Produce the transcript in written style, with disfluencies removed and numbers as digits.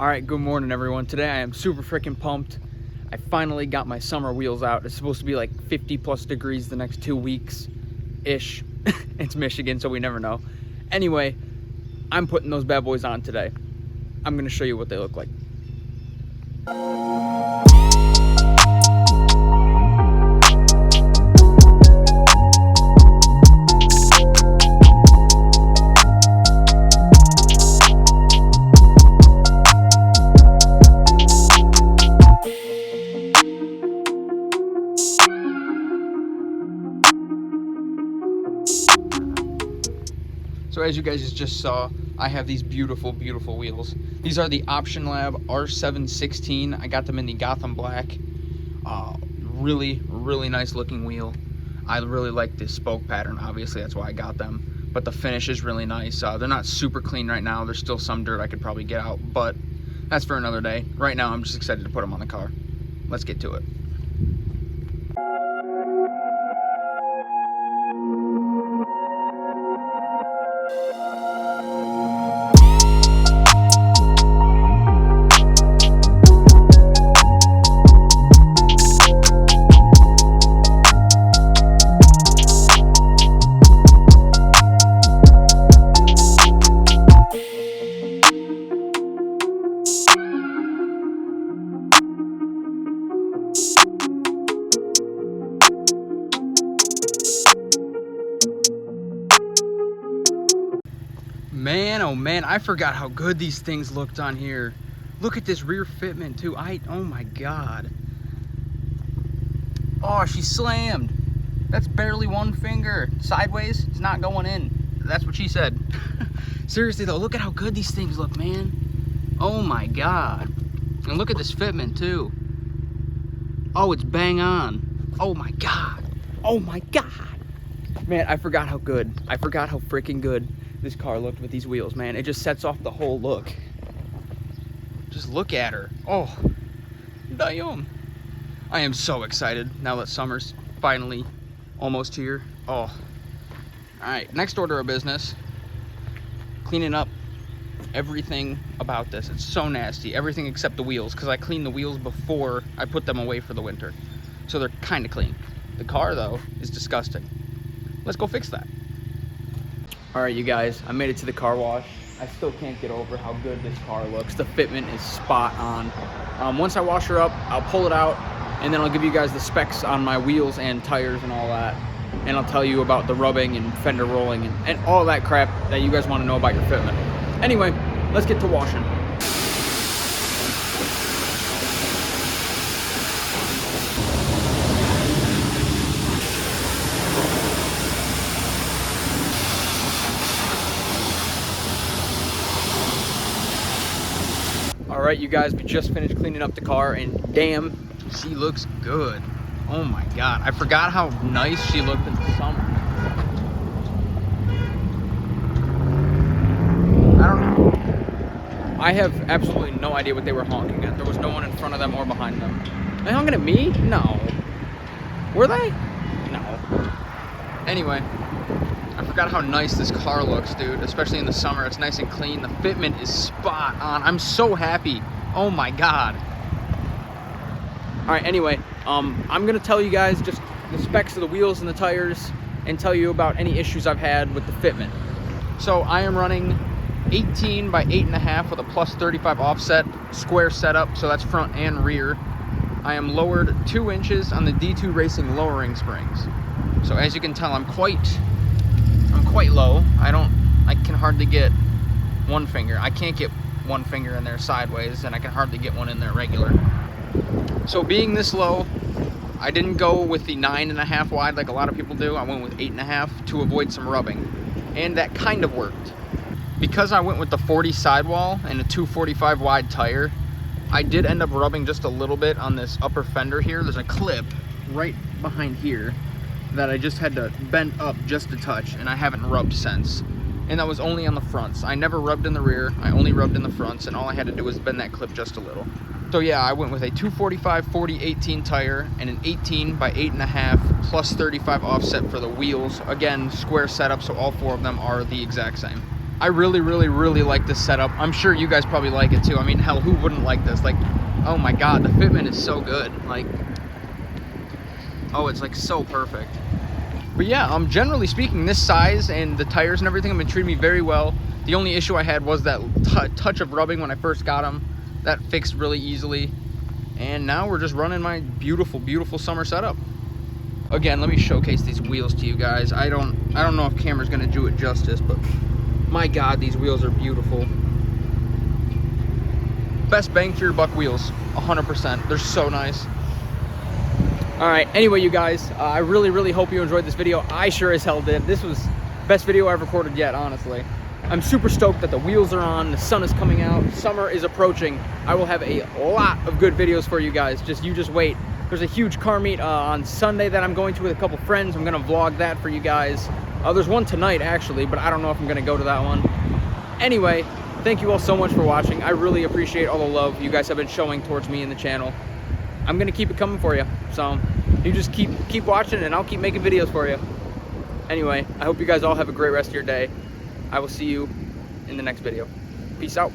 All right, good morning everyone. Today I am super freaking pumped. I finally got my summer wheels out. It's supposed to be like 50 plus degrees the next 2 weeks-ish. It's Michigan, so we never know. Anyway, I'm putting those bad boys on today. I'm gonna show you what they look like. So as you guys just saw, I have these beautiful, beautiful wheels. These are the Option Lab R716. I got them in the Gotham Black. Really, really nice looking wheel. I really like this spoke pattern, obviously, that's why I got them. But the finish is really nice. They're not super clean right now. There's still some dirt I could probably get out, but that's for another day. Right now, I'm just excited to put them on the car. Let's get to it. Man, oh man, I forgot how good these things looked on here. Look at this rear fitment too. Oh my God. Oh, she slammed. That's barely one finger. Sideways, it's not going in. That's what she said. Seriously though, look at how good these things look, man. Oh my God. And look at this fitment too. Oh, it's bang on. Oh my God. Oh my God. Man, I forgot how good. I forgot how freaking good this car looked with these wheels, man. It just sets off the whole look. Just look at her. Oh, damn. I am so excited now that summer's finally almost here. Oh, all right, next order of business, cleaning up everything about this. It's so nasty, everything except the wheels, because I cleaned the wheels before I put them away for the winter. So they're kind of clean. The car though is disgusting. Let's go fix that. All right, you guys, I made it to the car wash. I still can't get over how good this car looks. The fitment is spot on. Once I wash her up, I'll pull it out, and then I'll give you guys the specs on my wheels and tires and all that. And I'll tell you about the rubbing and fender rolling and all that crap that you guys want to know about your fitment. Anyway, let's get to washing. All right, you guys, we just finished cleaning up the car, and damn, she looks good. Oh my God, I forgot how nice she looked in the summer. I don't know. I have absolutely no idea what they were honking at. There was no one in front of them or behind them. Are they honking at me? No. Were they? No. Anyway, I forgot how nice this car looks, dude, especially in the summer. It's nice and clean. The fitment is spot on. I'm so happy. Oh my God. All right, anyway, I'm gonna tell you guys just the specs of the wheels and the tires and tell you about any issues I've had with the fitment. So I am running 18 by 8.5 with a plus 35 offset square setup, so that's front and rear. I am lowered 2 inches on the D2 Racing lowering springs. So as you can tell, I'm quite low. I can hardly get one finger. I can't get one finger in there sideways, and I can hardly get one in there regular. So being this low, I didn't go with the 9.5 wide like a lot of people do. I went with 8.5 to avoid some rubbing, and that kind of worked. Because I went with the 40 sidewall and a 245 wide tire, I did end up rubbing just a little bit on this upper fender here. There's a clip right behind here that I just had to bend up just a touch, and I haven't rubbed since. And that was only on the fronts. I never rubbed in the rear. I only rubbed in the fronts, and all I had to do was bend that clip just a little. So yeah, I went with a 245 40/18 tire and an 18 by 8.5 plus 35 offset for the wheels. Again, square setup, so all 4 of them are the exact same. I really, really, really like this setup. I'm sure you guys probably like it too. I mean, hell, who wouldn't like this? Like, oh my God, the fitment is so good. Like, oh, it's like so perfect. But yeah, generally speaking, this size and the tires and everything have been treating me very well. The only issue I had was that touch of rubbing when I first got them. That fixed really easily. And now we're just running my beautiful, beautiful summer setup. Again, let me showcase these wheels to you guys. I don't know if camera's gonna do it justice, but my God, these wheels are beautiful. Best bang for your buck wheels, 100%. They're so nice. All right, anyway, you guys, I really, really hope you enjoyed this video. I sure as hell did. This was best video I've recorded yet, honestly. I'm super stoked that the wheels are on, the sun is coming out, summer is approaching. I will have a lot of good videos for you guys. You just wait. There's a huge car meet on Sunday that I'm going to with a couple friends. I'm gonna vlog that for you guys. There's one tonight actually, but I don't know if I'm gonna go to that one. Anyway, thank you all so much for watching. I really appreciate all the love you guys have been showing towards me and the channel. I'm gonna keep it coming for you. So you just keep watching and I'll keep making videos for you. Anyway, I hope you guys all have a great rest of your day. I will see you in the next video. Peace out.